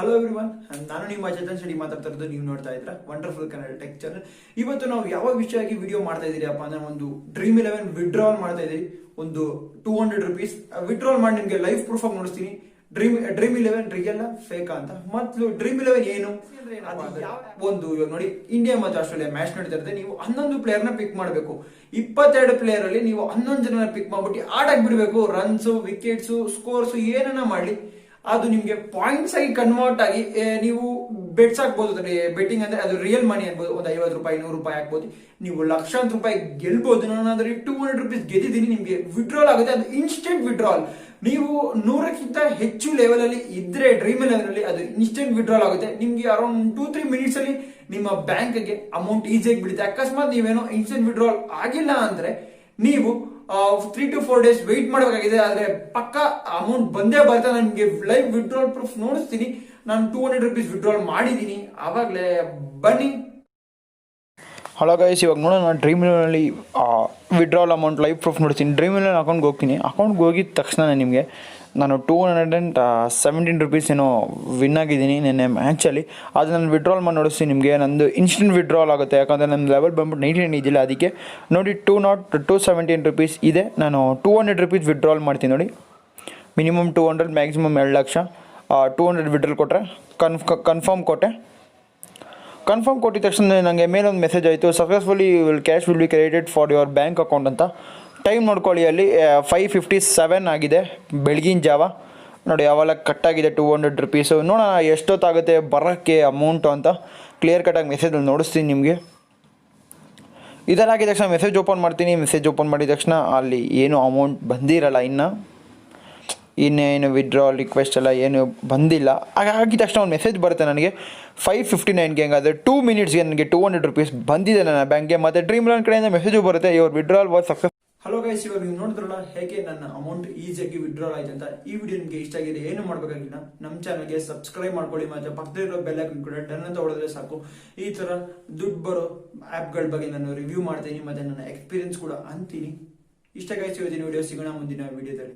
Hello everyone, ನಾನು ನಿಮ್ಮ ಚೇತನ್ ಶೆಟ್ಟಿ ಮಾತಾಡ್ತಾ ಇರೋದು. ನೀವು ನೋಡ್ತಾ ಇದ್ರ ವಂಡರ್ಫುಲ್ ಕನ್ನಡ ಟೆಕ್ ಚಾನಲ್. ಇವತ್ತು ನಾವು ಯಾವ ವಿಷಯವಾಗಿ ವಿಡಿಯೋ ಮಾಡ್ತಾ ಇದೀರಪ್ಪ ಅಂದ್ರೆ ಒಂದು ಡ್ರೀಮ್ 11 ವಿಡ್ರಾವಲ್ ಮಾಡ್ತಾ ಇದೀವಿ. ಒಂದು 200 rupees ವಿಡ್ರಾವಲ್ ಮಾಡಿ ನಿಮ್ಗೆ ಲೈವ್ ಪ್ರೂಫ್ ಆಗಿ ನೋಡಿಸ್ತೀನಿ. ಡ್ರೀಮ್ 11 ರಿಯಲ್ ಫೇಕ್ ಅಂತ. ಮತ್ತು ಡ್ರೀಮ್ 11 ಏನು ಒಂದು ನೋಡಿ, ಇಂಡಿಯಾ ಮತ್ತು ಆಸ್ಟ್ರೇಲಿಯಾ ಮ್ಯಾಚ್ ನಡೀತಾ ಇರುತ್ತೆ. ನೀವು 11 ಪ್ಲೇಯರ್ ನ ಪಿಕ್ ಮಾಡಬೇಕು. 22 ಪ್ಲೇಯರ್ ಅಲ್ಲಿ ನೀವು 11 ಜನ ಪಿಕ್ ಮಾಡ್ಬಿಟ್ಟು ಆಡಕ್ ಬಿಡ್ಬೇಕು. ರನ್ಸ್, ವಿಕೆಟ್ಸ್, ಸ್ಕೋರ್ಸ್ ಏನನ್ನ ಮಾಡಿ ಅದು ನಿಮ್ಗೆ ಪಾಯಿಂಟ್ಸ್ ಆಗಿ ಕನ್ವರ್ಟ್ ಆಗಿ ನೀವು ಬೆಟ್ಸ್ ಹಾಕ್ಬೋದು. ಬೆಟ್ಟಿಂಗ್ ಅಂದ್ರೆ ಅದು ರಿಯಲ್ ಮನಿ ಅನ್ಬೋದು. ಒಂದು 50 ರೂಪಾಯಿ 100 ರೂಪಾಯಿ ಹಾಕ್ಬೋದು. ನೀವು ಲಕ್ಷಾಂತರ ರೂಪಾಯಿ ಗೆಲ್ಬಹುದು. ನಾನು ಅದ್ರಲ್ಲಿ 200 rupees ಗೆದ್ದಿದ್ದೀನಿ. ನಿಮ್ಗೆ ವಿಡ್ರಾಲ್ ಆಗುತ್ತೆ. ಅದು ಇನ್ಸ್ಟೆಂಟ್ ವಿಡ್ರಾಲ್. ನೀವು 100ಕ್ಕಿಂತ ಹೆಚ್ಚು ಲೆವೆಲ್ ಅಲ್ಲಿ ಇದ್ರೆ ಡ್ರೀಮ್ 11 ಅಲ್ಲಿ ಅದು ಇನ್ಸ್ಟೆಂಟ್ ವಿಡ್ರಾಲ್ ಆಗುತ್ತೆ. ನಿಮ್ಗೆ ಅರೌಂಡ್ 2-3 minutes ಅಲ್ಲಿ ನಿಮ್ಮ ಬ್ಯಾಂಕ್ಗೆ ಅಮೌಂಟ್ ಈಸಿಯಾಗಿ ಬೀಳುತ್ತೆ. ಅಕಸ್ಮಾತ್ ನೀವೇನೋ ಇನ್ಸ್ಟೆಂಟ್ ವಿಡ್ರಾಲ್ ಆಗಿಲ್ಲ ಅಂದ್ರೆ ನೀವು 3 to 4 days ವೆಯ್ಟ್ ಮಾಡಬೇಕಾಗಿದೆ. ಆದ್ರೆ ಪಕ್ಕ ಅಮೌಂಟ್ ಬಂದೇ ಬರುತ್ತೆ. ನನಗೆ ಲೈವ್ ವಿಡ್ರಾಲ್ ಪ್ರೂಫ್ ನೋಡಿಸ್ತೀನಿ. ನಾನು 200 rupees ವಿಡ್ರಾಲ್ ಮಾಡಿದ್ದೀನಿ. ಆವಾಗಲೇ ಬನ್ನಿ. ಹಲೋ ಗೈಸ್, ಇವಾಗ ನೋಡೋಣ. ನಾನು dream 11 withdrawal amount live proof ನೋಡ್ತೀನಿ. ಡ್ರೀಮ್ 11 ಅಕೌಂಟ್ಗೆ ಹೋಗ್ತೀನಿ. ಅಕೌಂಟ್ಗೆ ಹೋಗಿದ ತಕ್ಷಣ ನಿಮಗೆ ನಾನು 217 rupees ಏನೋ ವಿನ್ ಆಗಿದ್ದೀನಿ ನೆನ್ನೆ ಮ್ಯಾಚಲ್ಲಿ. ಅದು ನಾನು ವಿಡ್ರಾಲ್ ಮಾಡಿ ನೋಡಿಸ್ತೀನಿ ನಿಮಗೆ. ನಂದು ಇನ್ಸ್ಟೆಂಟ್ ವಿಡ್ರಾಲ್ ಆಗುತ್ತೆ. ಯಾಕಂದರೆ ನನ್ನ ಲೆವೆಲ್ ಬಂದ್ಬಿಟ್ಟು 99 ಇದ್ದಿಲ್ಲ. ಅದಕ್ಕೆ ನೋಡಿ 217 rupees ಇದೆ. ನಾನು 200 rupees ವಿಡ್ರಾಲ್ ಮಾಡ್ತೀನಿ ನೋಡಿ. Minimum 200, maximum 2 lakh. 200 ವಿಡ್ರಾಲ್ ಕೊಟ್ಟರೆ ಕನ್ಫರ್ಮ್ ಕೊಟ್ಟಿದ ತಕ್ಷಣ ನನಗೆ ಮೇಲೊಂದು ಮೆಸೇಜ್ ಆಯಿತು, successfully cash will be credited for your bank account ಅಂತ. ಟೈಮ್ ನೋಡ್ಕೊಳ್ಳಿ, ಅಲ್ಲಿ 5:57 ಆಗಿದೆ ಬೆಳಗಿನ ಜಾವ. ನೋಡಿ ಅವೆಲ್ಲ ಕಟ್ಟಾಗಿದೆ 200 rupees. ನೋಡೋಣ ಎಷ್ಟೊತ್ತಾಗುತ್ತೆ ಬರೋಕ್ಕೆ ಅಮೌಂಟು ಅಂತ ಕ್ಲಿಯರ್ ಕಟ್ಟಾಗಿ ಮೆಸೇಜಲ್ಲಿ ನೋಡಿಸ್ತೀನಿ ನಿಮಗೆ. ಇದೆಲ್ಲ ಆಗಿದ ತಕ್ಷಣ ಮೆಸೇಜ್ ಓಪನ್ ಮಾಡ್ತೀನಿ. ಮೆಸೇಜ್ ಓಪನ್ ಮಾಡಿದ ತಕ್ಷಣ ಅಲ್ಲಿ ಏನು ಅಮೌಂಟ್ ಬಂದಿರಲ್ಲ. ಇನ್ನೇನು ವಿಡ್ರಾಲ್ ರಿಕ್ವೆಸ್ಟ್ ಎಲ್ಲ ಏನು ಬಂದಿಲ್ಲ. ಆಗಿದ ತಕ್ಷಣ ಒಂದು ಮೆಸೇಜ್ ಬರುತ್ತೆ ನನಗೆ 5:59ಗೆ. ಹಂಗಾದರೆ 2 minutesಗೆ ನನಗೆ 200 rupees ಬಂದಿದೆ ನನ್ನ ಬ್ಯಾಂಕ್ಗೆ. ಮತ್ತು ಡ್ರೀಮ್ 11 ಕಡೆಯಿಂದ ಮೆಸೇಜು ಬರುತ್ತೆ, your withdrawal was success. Hello guys, ಇವಾಗ ನೀವು ನೋಡಿದ್ರಲ್ಲ ಹೇಗೆ ನನ್ನ ಅಮೌಂಟ್ ಈಸಿಯಾಗಿ ವಿಡ್ರಾಲ್ ಆಯ್ತು ಅಂತ. ಈ ವಿಡಿಯೋ ನಿಮಗೆ ಇಷ್ಟ ಆಗಿದೆ, ಏನು ಮಾಡಬೇಕಾಗಿಲ್ಲ, ನಮ್ಮ ಚಾನಲ್ಗೆ ಸಬ್ಸ್ಕ್ರೈಬ್ ಮಾಡ್ಕೊಳ್ಳಿ. ಮತ್ತು ಪಕ್ಕದಲ್ಲಿರೋ ಬೆಲ್ ಐಕಾನ್ ಕೂಡ ಡನ್ ಅಂತ ಹೊಡೆದ್ರೆ ಸಾಕು. ಈ ಥರ ದುಡ್ಡು ಬರೋ ಆ್ಯಪ್ಗಳ ಬಗ್ಗೆ ನಾನು ರಿವ್ಯೂ ಮಾಡ್ತೀನಿ ಮತ್ತು ನನ್ನ ಎಕ್ಸ್ಪೀರಿಯನ್ಸ್ ಕೂಡ ಅಂತೀನಿ. ಇಷ್ಟ ಗೈಸ್, ಇವತ್ತಿನ ವಿಡಿಯೋ ಸಿಗೋಣ ಮುಂದಿನ ವಿಡಿಯೋದಲ್ಲಿ.